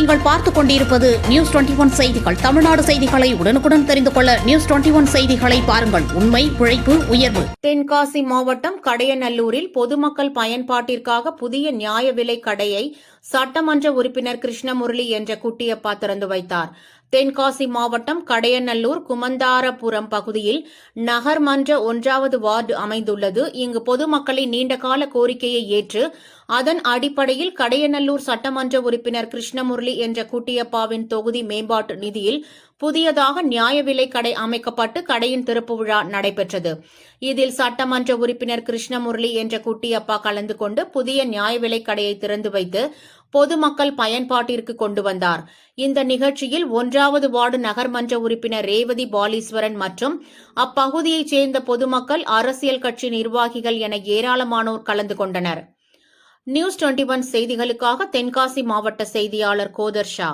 நீங்கள் பார்த்துக் கொண்டிருப்பது நியூஸ் 21 செய்திகள். தமிழ்நாடு செய்திகளை உடனுக்குடன் தெரிந்து கொள்ள நியூஸ் 21 செய்திகளை பாருங்கள். உண்மை, உழைப்பு, உயர்வு. தென்காசி மாவட்டம் கடையநல்லூரில் பொதுமக்கள் பயன்பாட்டிற்காக புதிய நியாய விலை கடையை சட்டமன்ற உறுப்பினர் கிருஷ்ணமுரளி என்ற குட்டியப்பா திறந்து வைத்தார். தென்காசி மாவட்டம் கடையநல்லூர் குமந்தாரபுரம் பகுதியில் நகர்மன்ற 1வது வார்டு அமைந்துள்ளது. இங்கு பொதுமக்களின் நீண்டகால கோரிக்கையை ஏற்று அதன் அடிப்படையில் கடையநல்லூர் சட்டமன்ற உறுப்பினர் கிருஷ்ணமுரளி என்ற குட்டியப்பாவின் தொகுதி மேம்பாட்டு நிதியில் புதியதாக நியாய விலை கடை அமைக்கப்பட்டு கடையின் திறப்பு விழா நடைபெற்றது. இதில் சட்டமன்ற உறுப்பினர் கிருஷ்ணமுரளி என்ற குட்டியப்பா கலந்து கொண்டு புதிய நியாய விலை கடையை திறந்து வைத்து பொதுமக்கள் பயன்பாட்டிற்கு கொண்டு வந்தார். இந்த நிகழ்ச்சியில் 1வது வார்டு நகர்மன்ற உறுப்பினர் ரேவதி பாலீஸ்வரன் மற்றும் அப்பகுதியைச் சேர்ந்த பொதுமக்கள், அரசியல் கட்சி நிர்வாகிகள் என ஏராளமானோர் கலந்து கொண்டனர். நியூஸ் 21 செய்திகளுக்காக தென்காசி மாவட்ட செய்தியாளர் கோதர் ஷா.